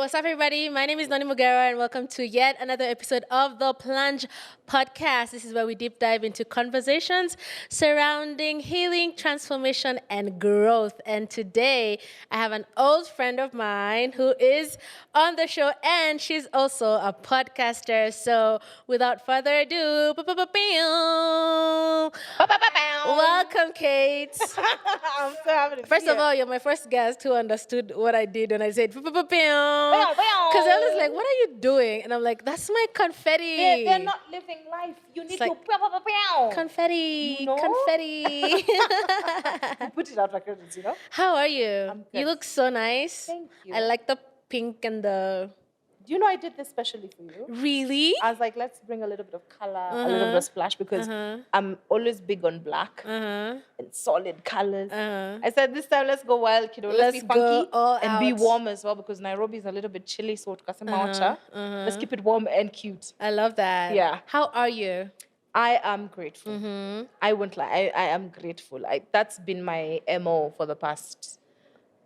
what's up, everybody? My name is Nani Mugera, and welcome to yet another episode of the Plunge podcast. This is where we deep dive into conversations surrounding healing, transformation, and growth. And today, I have an old friend of mine who is on the show, and she's also a podcaster. So, without further ado, welcome, Cate. I'm so happy to be First of here. all, you're my first guest who understood what I did when I said because I was like, "What are you doing?" And I'm like, "That's my confetti." They're not living life. You need like to confetti, You know? confetti. You put it out like credits, you know? How are you? I'm You good. look so nice. Thank you. I like the pink and the. Do you know I did this specially for you? Really? I was like, let's bring a little bit of color, a little bit of splash because I'm always big on black and solid colors. I said, this time let's go wild, kiddo. Let's be Let's funky go all and be out. warm as well because Nairobi is a little bit chilly. So let's keep it warm and cute. I love that. Yeah. How are you? I am grateful. I won't lie. I am grateful. That's been my MO for the past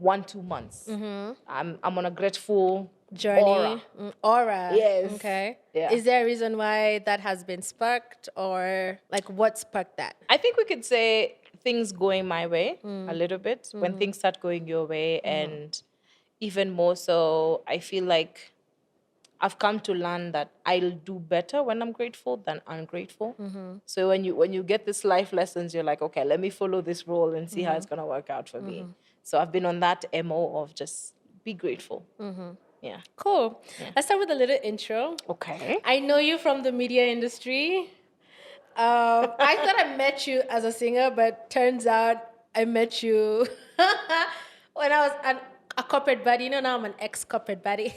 1-2 months. I'm on a grateful Journey. aura. Aura. Yes. Okay. Yeah. Is there a reason why that has been sparked, or like what sparked that? I think we could say things going my way a little bit. When things start going your way, and even more so, I feel like I've come to learn that I'll do better when I'm grateful than ungrateful. So when you get these life lessons, you're like, okay, let me follow this role and see how it's gonna work out for me. So I've been on that MO of just be grateful. Yeah. Cool. Let's start with a little intro. Okay. I know you from the media industry. I thought I met you as a singer, but turns out I met you when I was a corporate buddy. You know, now I'm an ex-corporate buddy.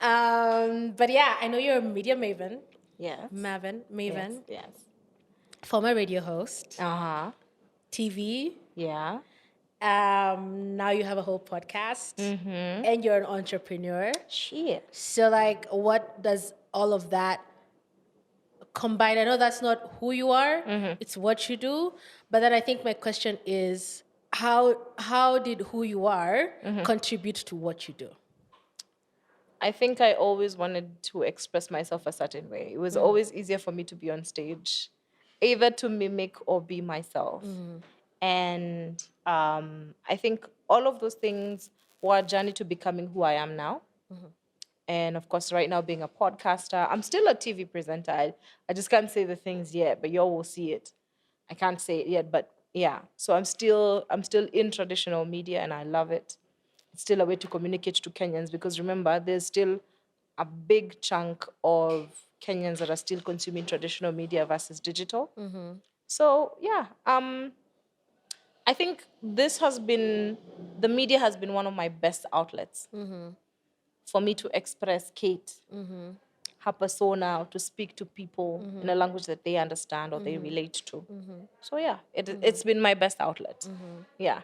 But yeah, I know you're a media maven. Yes. Maven. Yes. Former radio host, Uh-huh. TV. Yeah. Now you have a whole podcast, and you're an entrepreneur. Shit. So, like, what does all of that combine? I know that's not who you are; it's what you do. But then I think my question is, how did who you are contribute to what you do? I think I always wanted to express myself a certain way. It was always easier for me to be on stage, either to mimic or be myself. And I think all of those things were a journey to becoming who I am now. And of course, right now being a podcaster, I'm still a TV presenter. I just can't say the things yet, but y'all will see it. I can't say it yet, but yeah. So I'm still in traditional media, and I love it. It's still a way to communicate to Kenyans because remember, there's still a big chunk of Kenyans that are still consuming traditional media versus digital. So yeah, I think the media has been one of my best outlets for me to express Cate, her persona, or to speak to people in a language that they understand or they relate to. So yeah, it's been my best outlet. Yeah.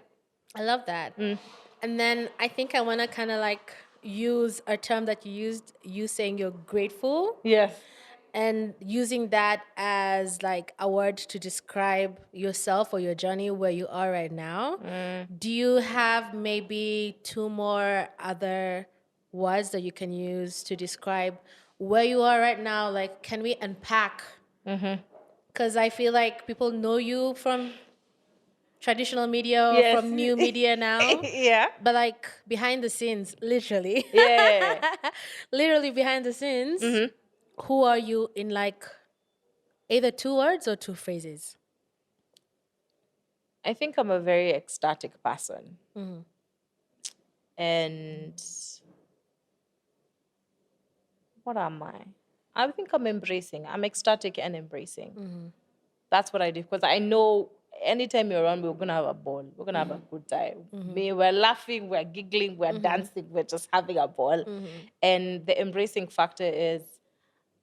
I love that. And then I think I want to kind of like use a term that you used, you saying you're grateful, Yes. and using that as like a word to describe yourself or your journey where you are right now. Do you have maybe two more other words that you can use to describe where you are right now? Like, can we unpack? Because I feel like people know you from traditional media or Yes. from new media now. Yeah. But like behind the scenes, literally. Yeah. Literally behind the scenes, who are you in like either 2 words or 2 phrases? I think I'm a very ecstatic person. And what am I? I think I'm embracing. I'm ecstatic and embracing. That's what I do because I know anytime you're around, we're going to have a ball. We're going to have a good time. We're laughing, we're giggling, we're dancing, we're just having a ball. And the embracing factor is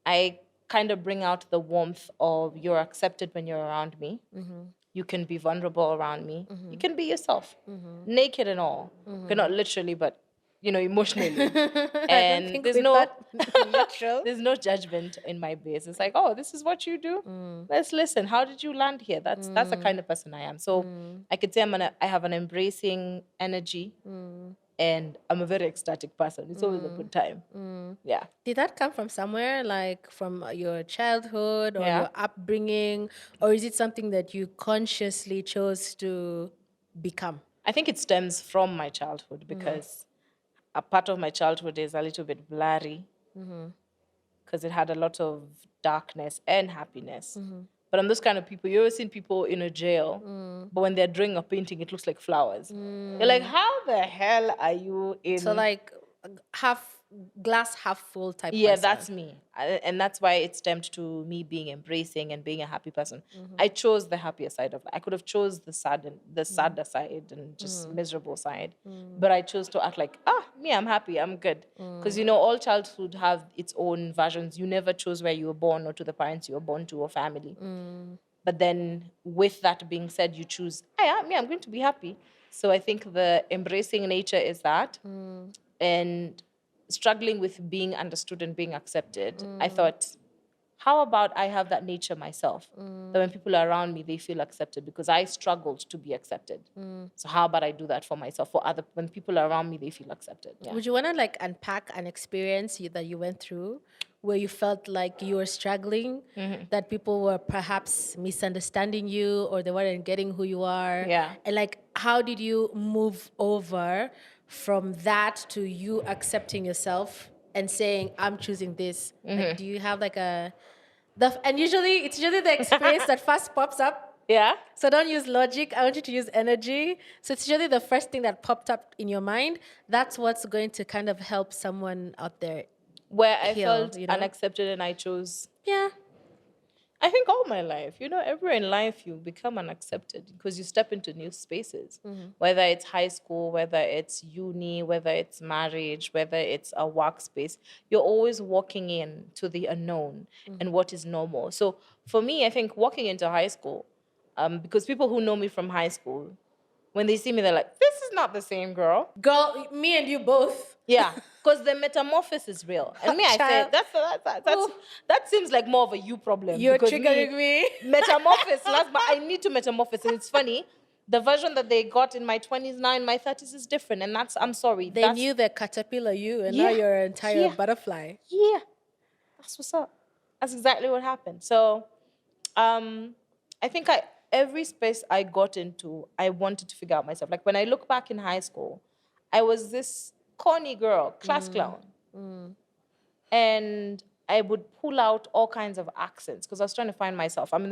I kind of bring out the warmth of you're accepted when you're around me. You can be vulnerable around me. You can be yourself, naked and all. Okay, not literally, but emotionally. And think there's we no thought literal. there's no judgment in my base. It's like, oh, this is what you do. Let's listen. How did you land here? That's the kind of person I am. So I could say I have an embracing energy, and I'm a very ecstatic person. It's always a good time. Yeah. Did that come from somewhere, like from your childhood or Yeah. your upbringing, or is it something that you consciously chose to become? I think it stems from my childhood because a part of my childhood is a little bit blurry because it had a lot of darkness and happiness. But I'm those kind of people. You ever seen people in a jail, but when they're drawing a painting, it looks like flowers. You're like, how the hell are you in? So like half glass half full type Yeah, person. that's me. And that's why it stemmed to me being embracing and being a happy person. I chose the happier side of life. I could have chose the sadder side and just miserable side. But I chose to act like, me, I'm happy, I'm good. Because, all childhood have its own versions. You never chose where you were born or to the parents you were born to or family. But then with that being said, you choose, I'm going to be happy. So I think the embracing nature is that. And struggling with being understood and being accepted, I thought, how about I have that nature myself? That when people are around me, they feel accepted because I struggled to be accepted. So how about I do that for myself? When people are around me, they feel accepted. Yeah. Would you want to like unpack an experience that you went through where you felt like you were struggling, that people were perhaps misunderstanding you or they weren't getting who you are? Yeah. And like, how did you move over from that to you accepting yourself and saying, I'm choosing this? Like, do you have like and usually it's usually the experience that first pops up. Yeah. So don't use logic. I want you to use energy. So it's usually the first thing that popped up in your mind. That's what's going to kind of help someone out there. Where I Heal, felt unaccepted and I chose. Yeah. I think all my life, everywhere in life you become unaccepted because you step into new spaces, whether it's high school, whether it's uni, whether it's marriage, whether it's a workspace. You're always walking in to the unknown and what is normal. So for me, I think walking into high school, because people who know me from high school, when they see me, they're like, this is not the same girl. Girl, me and you both. Yeah, because the metamorphosis is real. And me, I say, that seems like more of a you problem. You're because triggering me. Metamorphosis, but I need to metamorphose. And it's funny, the version that they got in my 20s now in my 30s is different. And I'm sorry. They knew the caterpillar you, and now you're an entire butterfly. Yeah, that's what's up. That's exactly what happened. So I think every space I got into, I wanted to figure out myself. Like when I look back in high school, I was this corny girl, class clown. And I would pull out all kinds of accents because I was trying to find myself. I'm in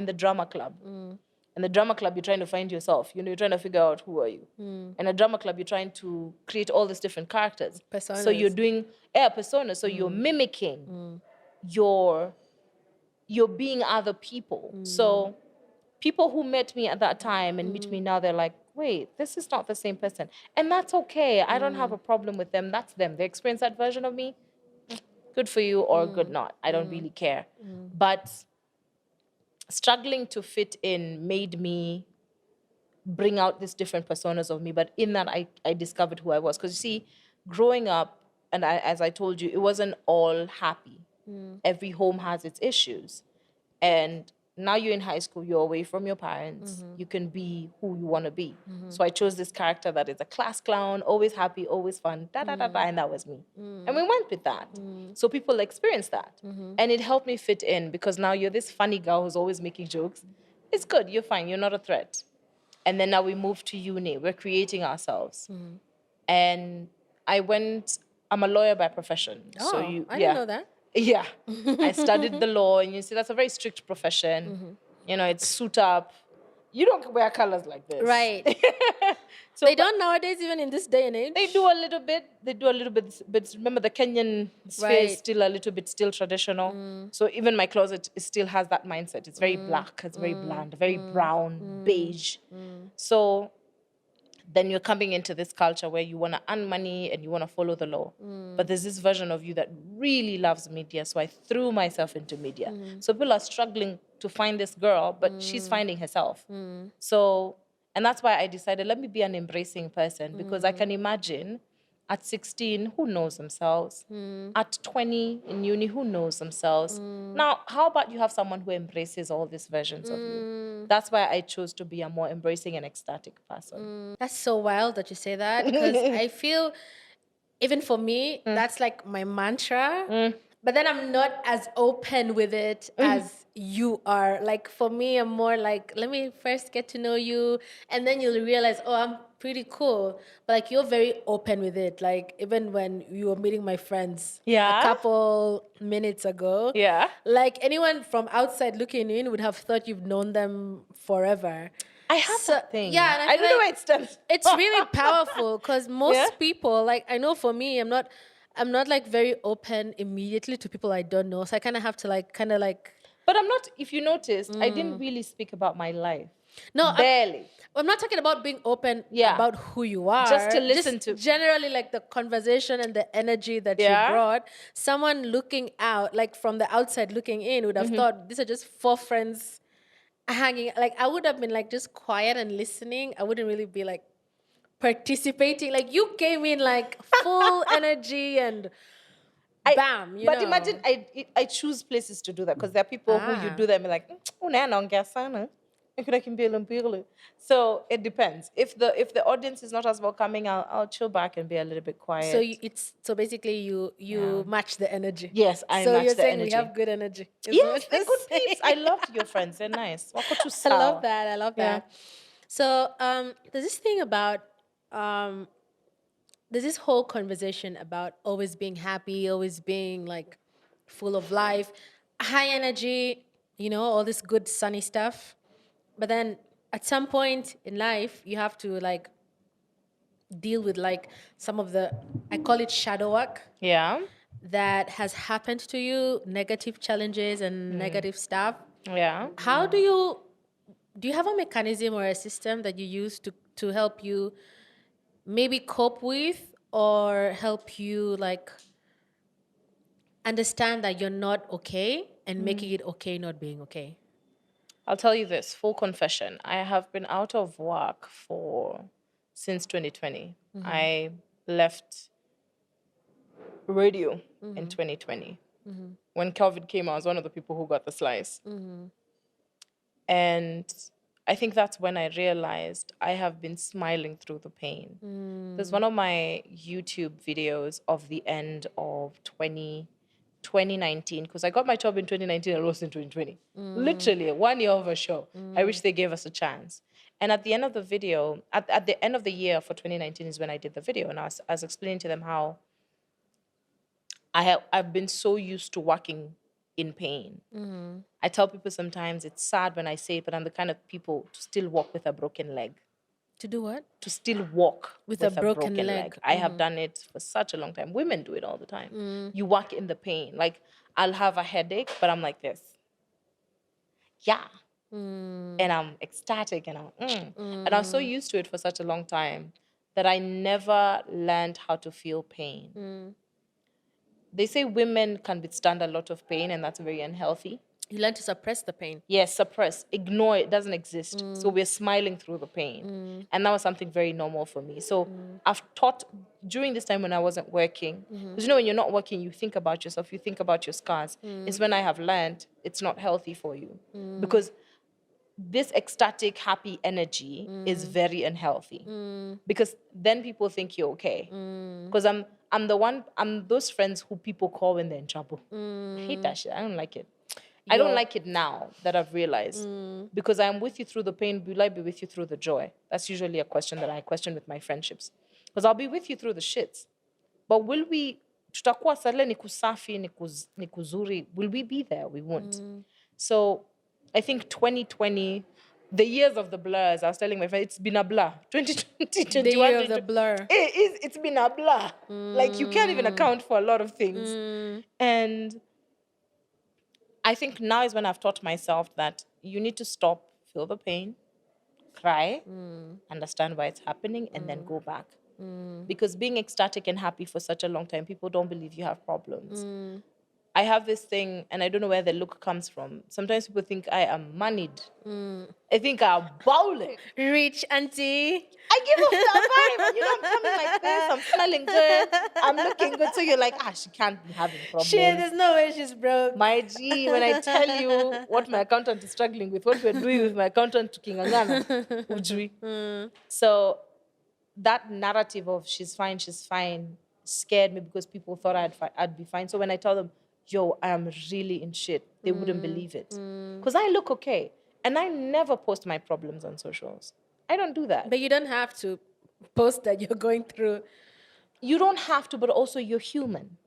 the drama club. In the drama club, you're trying to find yourself. You're trying to figure out who are you. In a drama club, you're trying to create all these different characters. Personas. So you're doing personas. So you're mimicking. You're being other people. So people who met me at that time and meet me now, they're like, wait, this is not the same person. And that's okay. I don't have a problem with them. That's them. They experience that version of me. Good for you or good not. I don't really care. But struggling to fit in made me bring out these different personas of me. But in that, I discovered who I was. Because you see, growing up, and as I told you, it wasn't all happy. Every home has its issues. And now you're in high school, you're away from your parents. You can be who you want to be. So I chose this character that is a class clown, always happy, always fun, and that was me. And we went with that. So people experienced that. And it helped me fit in because now you're this funny girl who's always making jokes. It's good, you're fine, you're not a threat. And then now we moved to uni, we're creating ourselves. And I'm a lawyer by profession. Oh, I didn't know that. Yeah, I studied the law, and you see, that's a very strict profession. It's suit up. You don't wear colors like this. Right. So they don't nowadays, even in this day and age. They do a little bit. But remember, the Kenyan sphere is still a little bit still traditional. So even my closet still has that mindset. It's very black. It's very bland, very brown, beige. So then you're coming into this culture where you want to earn money and you want to follow the law. But there's this version of you that really loves media, so I threw myself into media. So people are struggling to find this girl, but she's finding herself. So, and that's why I decided, let me be an embracing person, because I can imagine At 16, who knows themselves? At 20, in uni, who knows themselves? Now, how about you have someone who embraces all these versions of you? That's why I chose to be a more embracing and ecstatic person. That's so wild that you say that, because I feel, even for me, that's like my mantra. But then I'm not as open with it as you are. Like for me, I'm more like, let me first get to know you, and then you'll realize, oh, I'm pretty cool. But like you're very open with it. Like even when you were meeting my friends a Yeah. couple minutes ago, Yeah. like anyone from outside looking in would have thought you've known them forever. I have that thing. Yeah, and I I feel don't know like where it stems. it's really powerful, because most Yeah. people, like I know for me, I'm not like very open immediately to people I don't know. So I kind of have to like But I'm not, if you noticed, I didn't really speak about my life. no, Barely. I'm not talking about being open Yeah. about who you are. Just to listen to. Generally like the conversation and the energy that you Yeah. brought. Someone looking out, like from the outside looking in, would have thought these are just four friends hanging. Like I would have been like just quiet and listening. I wouldn't really be like participating. Like you came in like full energy and bam, you But know. imagine I choose places to do that, because there are people who you do them and like, unaongea sana. So it depends. If the audience is not as welcoming, I'll chill back and be a little bit quiet. So so basically you match the energy. Yes, I so match you're the saying we energy. have good energy. is Yes, what they're you're good saying. peeps. I loved your friends. They're nice. Wako tu I love sawa. that. I love Yeah. that. So there's this thing about there's this whole conversation about always being happy, always being like full of life, high energy, all this good sunny stuff. But then at some point in life, you have to like deal with like some of the, I call it shadow work, Yeah. that has happened to you, negative challenges and negative stuff. Yeah. How do you have a mechanism or a system that you use to help you maybe cope with, or help you like understand that you're not okay and making it okay not being okay? I'll tell you this, full confession. I have been out of work since 2020. I left radio in 2020. When COVID came, I was one of the people who got the slice. And I think that's when I realized I have been smiling through the pain. There's one of my YouTube videos of the end of 2019, because I got my job in 2019 and lost in 2020. Literally 1 year of a show. I wish they gave us a chance. And at the end of the video, at the end of the year for 2019 is when I did the video. And I was explaining to them how I've been so used to working in pain. I tell people sometimes it's sad when I say it, but I'm the kind of people to still walk with a broken leg. To do what? To still walk With with a a broken broken leg. leg. I have done it for such a long time. Women do it all the time. You walk in the pain. Like I'll have a headache, but I'm like this. Yeah. And I'm ecstatic and and I'm so used to it for such a long time that I never learned how to feel pain. They say women can withstand a lot of pain, and that's very unhealthy. You learn to suppress the pain. Yes, suppress, ignore it, doesn't exist. So we're smiling through the pain. And that was something very normal for me. So I've taught during this time when I wasn't working, because when you're not working, you think about yourself, you think about your scars. It's when I have learned it's not healthy for you. Because this ecstatic, happy energy is very unhealthy. Because then people think you're okay. Because I'm those friends who people call when they're in trouble. I hate that shit. I don't like it. I don't like it now that I've realized. Because I'm with you through the pain, will I be with you through the joy? That's usually a question that I question with my friendships. Because I'll be with you through the shits. But will we, tutakuwa sale ni kusafi, ni kuzuri, will we be there? We won't. So I think 2020, the years of the blurs, I was telling my friend, it's been a blur. 2020, The year of the blur. It's been a blur. Like you can't even account for a lot of things. And I think now is when I've taught myself that you need to stop, feel the pain, cry, understand why it's happening, and then go back. Because being ecstatic and happy for such a long time, people don't believe you have problems. I have this thing, and I don't know where the look comes from. Sometimes people think I am moneyed. I think I'm bowling. Rich auntie. I give off that vibe, and I'm coming like this. I'm smelling good. I'm looking good. So you're like, she can't be having problems. There's no way she's broke. My G, when I tell you what my accountant is struggling with, what we're doing with my accountant to Kingangana, Ujui. So that narrative of she's fine, scared me because people thought I'd be fine. So when I tell them, yo, I am really in shit, they wouldn't believe it. Because I look okay. And I never post my problems on socials. I don't do that. But you don't have to post that you're going through. You don't have to, but also you're human.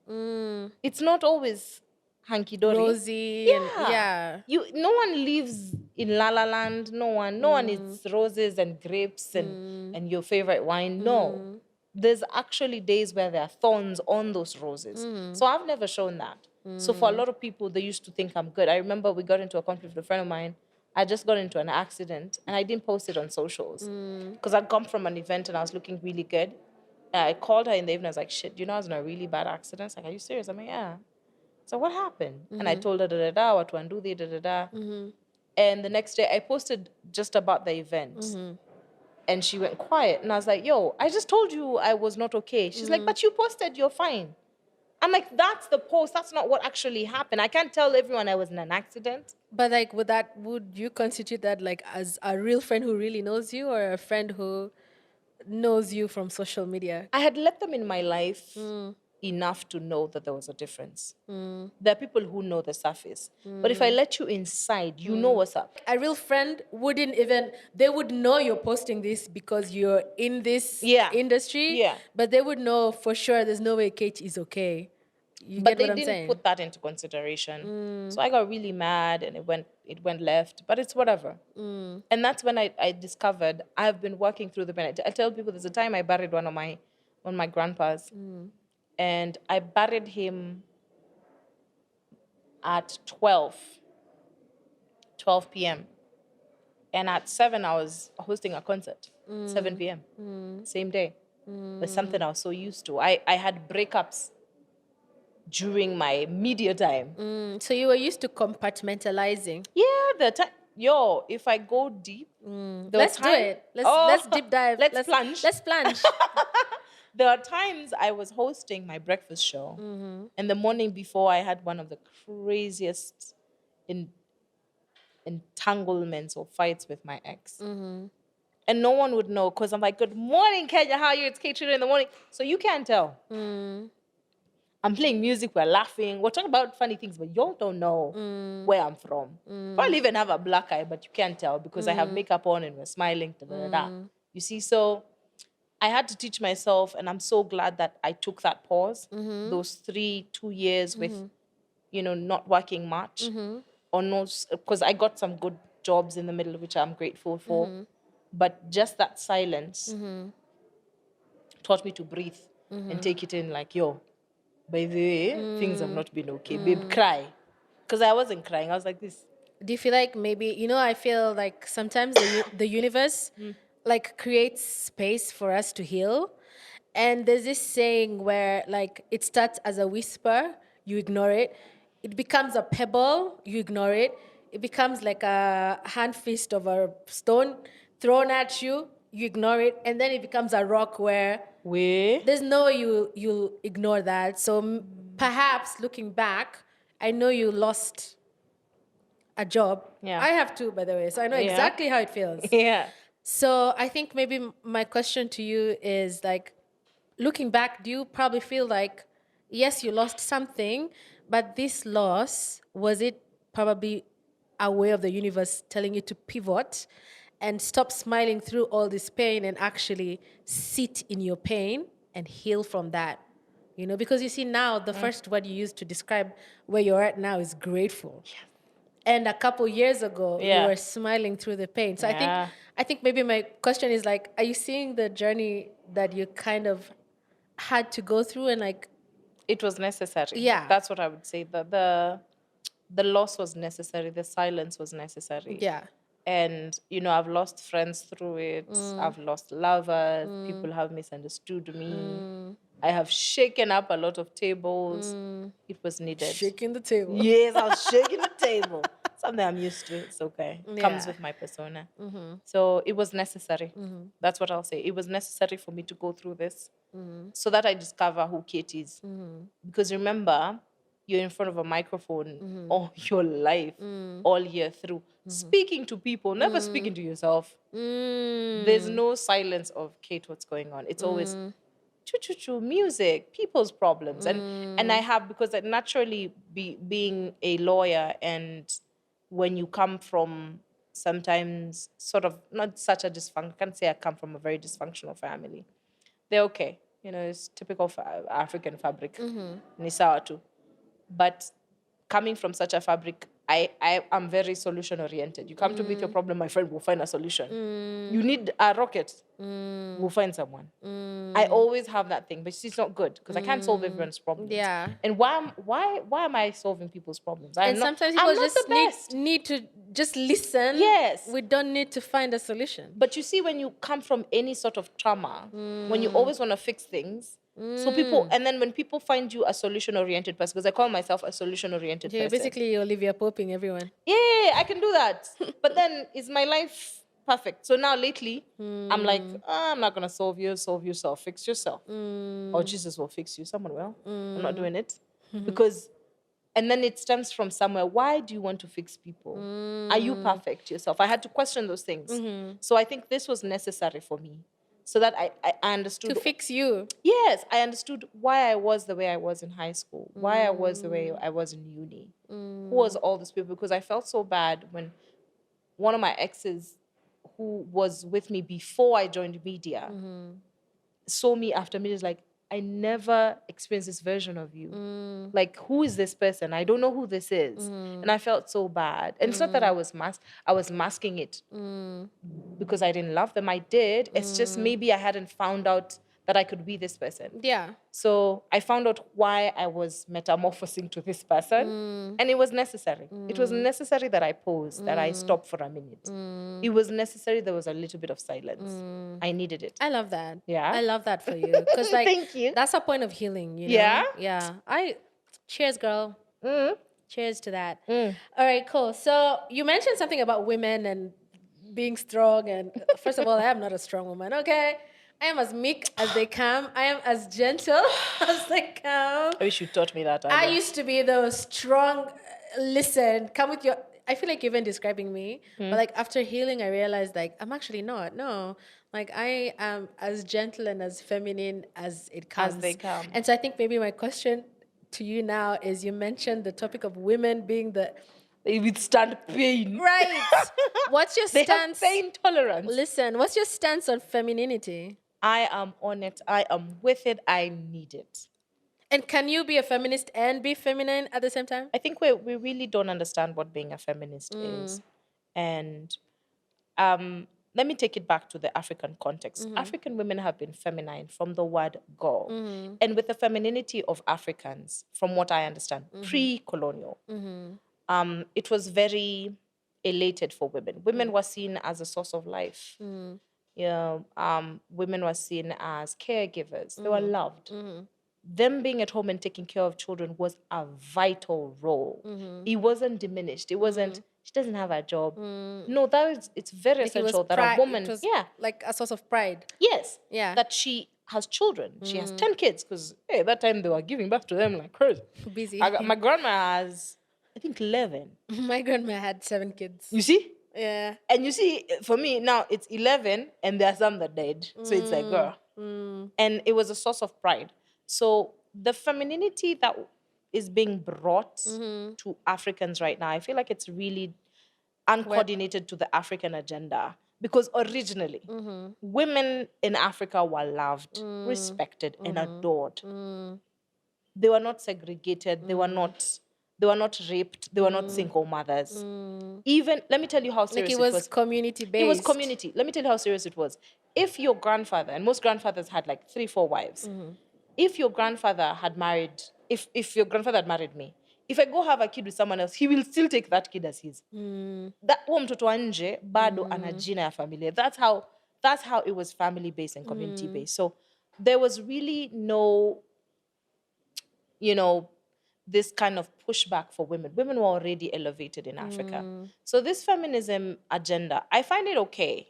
It's not always hanky-dory. Rosy. Yeah. No one lives in La La Land. No one eats roses and grapes and your favorite wine. No. There's actually days where there are thorns on those roses. So I've never shown that. So for a lot of people, they used to think I'm good. I remember we got into a conflict with a friend of mine. I just got into an accident and I didn't post it on socials because I'd come from an event and I was looking really good. And I called her in the evening. I was like, shit, I was in a really bad accident. She's like, are you serious? I'm like, yeah. So what happened? And I told her, what to do, And the next day I posted just about the event. And she went quiet. And I was like, yo, I just told you I was not okay. She's like, but you posted, you're fine. I'm like, that's the post. That's not what actually happened. I can't tell everyone I was in an accident. But like, would you constitute that like as a real friend who really knows you, or a friend who knows you from social media? I had let them in my life enough to know that there was a difference. There are people who know the surface. But if I let you inside, you know what's up. A real friend they would know you're posting this because you're in this industry. Yeah. But they would know for sure there's no way Cate is okay. But they didn't put that into consideration. So I got really mad and it went left, but it's whatever. And that's when I discovered I've been working through the pain. I tell people there's a time I buried one of my grandpas, and I buried him at 12 p.m. And at 7, I was hosting a concert, 7 p.m., same day. But something I was so used to. I had breakups during my media time. So you were used to compartmentalizing. Yeah, if I go deep, let's do it. Let's deep dive. Let's plunge. Let's plunge. There are times I was hosting my breakfast show, and the morning before I had one of the craziest entanglements or fights with my ex. And no one would know because I'm like, good morning, Kenya, how are you? It's Cate in the morning. So you can't tell. I'm playing music, we're laughing, we're talking about funny things, but y'all don't know where I'm from. Probably even have a black eye, but you can't tell because I have makeup on and we're smiling. You see, so I had to teach myself, and I'm so glad that I took that pause, those 2 years with, not working much, or no, because I got some good jobs in the middle, which I'm grateful for. But just that silence taught me to breathe and take it in like, yo, by the way, things have not been okay. Babe, cry. Because I wasn't crying. I was like this. Do you feel like maybe, I feel like sometimes the universe like creates space for us to heal. And there's this saying where like it starts as a whisper, you ignore it. It becomes a pebble, you ignore it. It becomes like a hand fist of a stone thrown at you, you ignore it. And then it becomes a rock where there's no way you'll ignore that. So perhaps looking back, I know you lost a job. Yeah. I have too, by the way. So I know exactly how it feels. Yeah. So I think maybe my question to you is like, looking back, do you probably feel like, yes, you lost something, but this loss, was it probably a way of the universe telling you to pivot and stop smiling through all this pain and actually sit in your pain and heal from that? Because you see now, the first word you use to describe where you're at now is grateful. Yes. And a couple years ago, you were smiling through the pain. So I think maybe my question is like, are you seeing the journey that you kind of had to go through and like... It was necessary. Yeah. That's what I would say. The loss was necessary. The silence was necessary. Yeah. And, I've lost friends through it. I've lost lovers. People have misunderstood me. I have shaken up a lot of tables. It was needed. Shaking the table. Yes, I was shaking the table. Something I'm used to. It's okay. Comes Yeah. with my persona. So it was necessary. That's what I'll say. It was necessary for me to go through this so that I discover who Cate is. Because remember, you're in front of a microphone all your life, all year through, speaking to people, never speaking to yourself. There's no silence of Cate, what's going on. It's always choo-choo-choo, music, people's problems. And I have, because I naturally being a lawyer, and when you come from sometimes sort of not such a dysfunction, I can't say I come from a very dysfunctional family. They're okay. You know, it's typical African fabric. Ni sawa tu. But coming from such a fabric, I am very solution oriented. You come to me with your problem, my friend, we'll find a solution. You need a rocket, we'll find someone. I always have that thing, but it's not good because I can't solve everyone's problems. Yeah. And why am I solving people's problems? I'm And not, sometimes people I'm not just the best. need to just listen. Yes. We don't need to find a solution. But you see, when you come from any sort of trauma, when you always want to fix things, so people, and then when people find you a solution-oriented person, because I call myself a solution-oriented Yeah, person. basically Olivia Popping everyone. Yeah, I can do that. But then is my life perfect? So now lately, I'm like, I'm not going to solve you, solve yourself, fix yourself. Or Jesus will fix you. Someone will. I'm not doing it. Because, and then it stems from somewhere. Why do you want to fix people? Are you perfect yourself? I had to question those things. So I think this was necessary for me. So that I understood. To fix you. Yes, I understood why I was the way I was in high school, why I was the way I was in uni. Who was all these people? Because I felt so bad when one of my exes, who was with me before I joined media, saw me after media, is like, I never experienced this version of you. Like, who is this person? I don't know who this is. And I felt so bad. And it's not that I was masking it because I didn't love them. I did. It's just maybe I hadn't found out that I could be this person. Yeah. So I found out why I was metamorphosing to this person. And it was necessary. It was necessary that I paused, that I stopped for a minute. It was necessary there was a little bit of silence. I needed it. I love that. Yeah? I love that for you. Because like Thank you. that's a point of healing, you know? Yeah? Yeah. Cheers, girl. Cheers to that. All right, cool. So you mentioned something about women and being strong. And first of all, I am not a strong woman, okay? I am as meek as they come. I am as gentle as they come. I wish you taught me that. I used to be the strong, listen, come with your... I feel like you're even describing me. But like after healing, I realized like I'm actually not. No. Like I am as gentle and as feminine as it comes. As they come. And so I think maybe my question to you now is, you mentioned the topic of women being the... They withstand pain. Right. What's your They stance? have pain tolerance. Listen, what's your stance on femininity? I am on it. I am with it. I need it. And can you be a feminist and be feminine at the same time? I think we really don't understand what being a feminist is. And let me take it back to the African context. African women have been feminine from the word go. And with the femininity of Africans, from what I understand, pre-colonial, it was very elated for women. Women were seen as a source of life. Women were seen as caregivers. They were loved. Them being at home and taking care of children was a vital role. It wasn't diminished. It wasn't, she doesn't have a job. No, it's very essential that a woman, it was like a source of pride. Yes. Yeah. That she has children. She has 10 kids because, hey, that time they were giving birth to them like crazy. Busy. My grandma has, I think, 11. My grandma had 7 kids. You see? Yeah. And you see, for me, now it's 11 and there are some that died. So it's like, girl. And it was a source of pride. So the femininity that is being brought to Africans right now, I feel like it's really uncoordinated to the African agenda. Because originally, women in Africa were loved, respected, and adored. They were not segregated. They were not raped. They were not single mothers. Even, let me tell you how serious Like it was. community-based. It was community. Let me tell you how serious it was. If your grandfather, and most grandfathers had like 3, 4 wives, if your grandfather had married, if your grandfather had married me, if I go have a kid with someone else, he will still take that kid as his. That huo mtoto wa nje bado ana jina ya familia. That's how it was family based and community based. So there was really no, you know, this kind of pushback for women. Women were already elevated in Africa. So this feminism agenda, I find it okay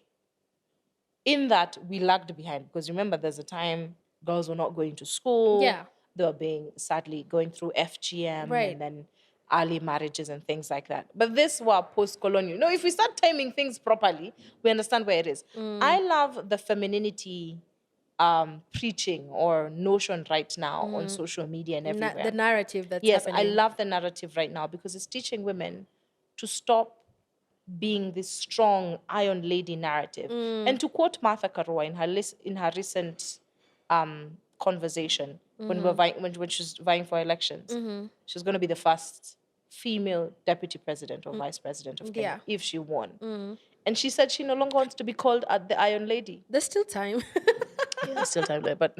in that we lagged behind. Because remember, there's a time girls were not going to school. Yeah. They were being, sadly, going through FGM Right. and then early marriages and things like that. But this were post-colonial. No, if we start timing things properly, we understand where it is. I love the femininity preaching or notion right now on social media and everywhere. The narrative that's Yes, happening. I love the narrative right now because it's teaching women to stop being this strong iron lady narrative. And to quote Martha Karua in her recent conversation when she was vying for elections, she's going to be the first female deputy president or vice president of Kenya if she won. And she said she no longer wants to be called the Iron Lady. There's still time. Yeah, there's still time there, but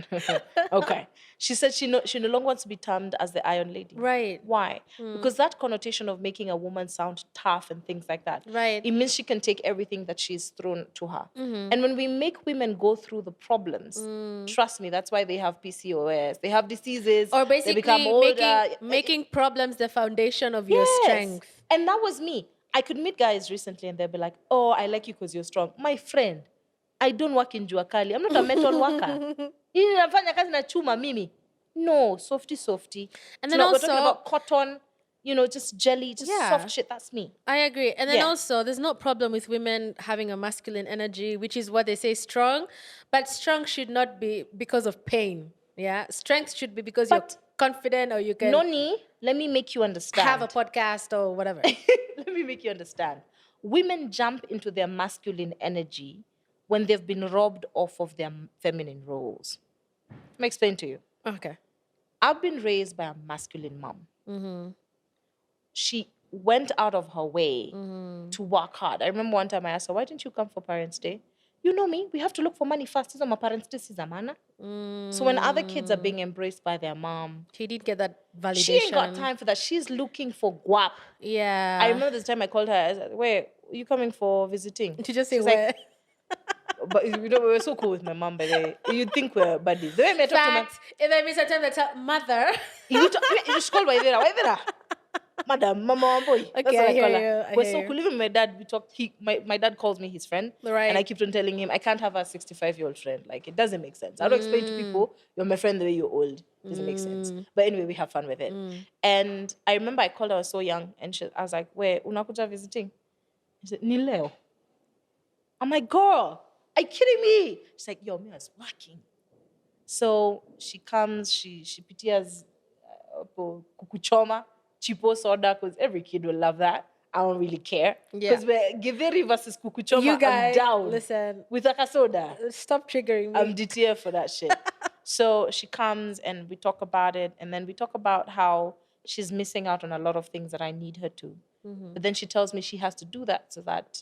okay. She said she no longer wants to be termed as the Iron Lady. Right. Why? Because that connotation of making a woman sound tough and things like that, Right. it means she can take everything that she's thrown to her. And when we make women go through the problems, trust me, that's why they have PCOS. They have diseases. Or they basically become older. making problems the foundation of your strength. And that was me. I could meet guys recently and they'll be like, oh, I like you because you're strong. My friend, I don't work in jua kali. I'm not a metal worker. Hii nafanya kazi na chuma mimi. No, softy. And then We're also, talking about cotton, just jelly, just soft shit. That's me. I agree. And then also, there's no problem with women having a masculine energy, which is what they say strong. But strong should not be because of pain. Yeah, strength should be because you're confident or you can. Noni, let me make you understand. Have a podcast or whatever. Let me make you understand. Women jump into their masculine energy when they've been robbed off of their feminine roles. Let me explain to you. Okay. I've been raised by a masculine mom. She went out of her way to work hard. I remember one time I asked her, why didn't you come for Parents' Day? You know me, we have to look for money first. This is my Parents' Day, Sizamana. So when other kids are being embraced by their mom, she did get that validation. She ain't got time for that. She's looking for guap. Yeah. I remember this time I called her. I said, where are you coming for visiting? She just said, where? Like, but we were so cool with my mom, but you'd think we're buddies. The way I talk to my... if there be sometimes I tell mother. You should call by there. Madam, mama, boy. Okay, that's what I call her. We're so cool. Even my dad, we talk. My dad calls me his friend, right? And I keep on telling him I can't have a 65-year-old friend. Like, it doesn't make sense. I don't explain to people you're my friend the way you're old. It doesn't make sense. But anyway, we have fun with it. And I remember I called her. I was so young, and I was like, "Where unakuja visiting?" She said, "Ni leo." I'm like, "Girl, are you kidding me?" She's like, "Yo, me was working." So she comes. She pitias kukuchoma. Chipo soda, because every kid will love that. I don't really care. Because we're Githeri versus Kukuchoma, you guys, I'm down. Listen. With a soda. Stop triggering me. I'm DTF for that shit. So she comes and we talk about it. And then we talk about how she's missing out on a lot of things that I need her to. But then she tells me she has to do that so that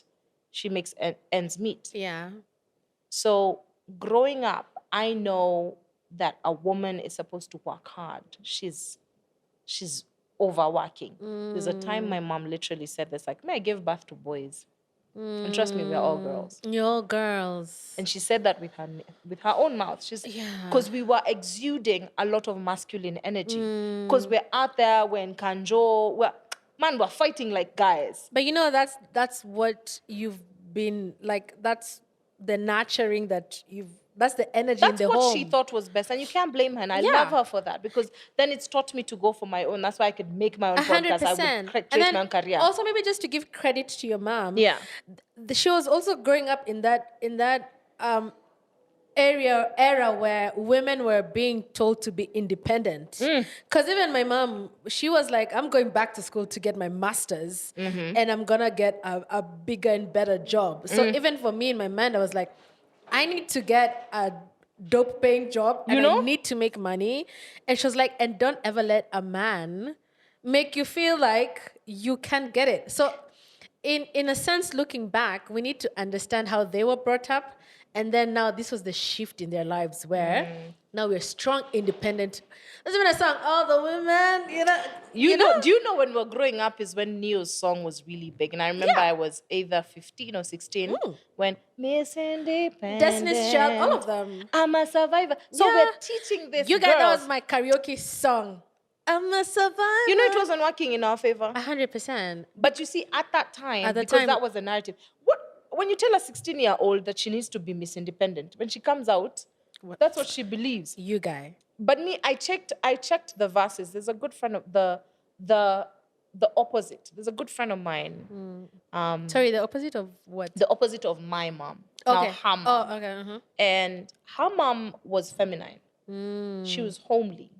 she makes ends meet. Yeah. So growing up, I know that a woman is supposed to work hard. She's overworking. There's a time my mom literally said this, like, I give birth to boys. And trust me, we're all girls. You're all girls. And she said that with her own mouth. Because we were exuding a lot of masculine energy. Because we're out there, we're in Kanjo, we're fighting like guys. But that's what you've been, like, that's the nurturing that that's the energy in the home. That's what she thought was best. And you can't blame her. And I love her for that. Because then it's taught me to go for my own. That's why I could make my own 100%. podcast. I would create my own career. Also, maybe just to give credit to your mom. Yeah. She was also growing up in that era where women were being told to be independent. Because even my mom, she was like, I'm going back to school to get my master's and I'm going to get a bigger and better job. So even for me in my mind, I was like, I need to get a dope paying job and I need to make money. And she was like, and don't ever let a man make you feel like you can't get it. So in a sense, looking back, we need to understand how they were brought up And then now this was the shift in their lives where now we're strong, independent. There's even a song, all the women, You know, do you know when we were growing up is when Neo's song was really big? And I remember Yeah. I was either 15 or 16 when Miss Independent. Destiny's Child, all of them. I'm a survivor. So Yeah. we're teaching this You guys, that girls. was my karaoke song. I'm a survivor. You know, it wasn't working in our favor. 100%. But you see, at that time, At the because time- that was the narrative, when you tell a 16-year-old that she needs to be Miss Independent, when she comes out, that's what she believes. You guy. But me, I checked the verses. There's a good friend of the opposite. There's a good friend of mine. Sorry, the opposite of what? The opposite of my mom. Okay. Now her mom. Oh, okay. Uh-huh. And her mom was feminine. She was homely.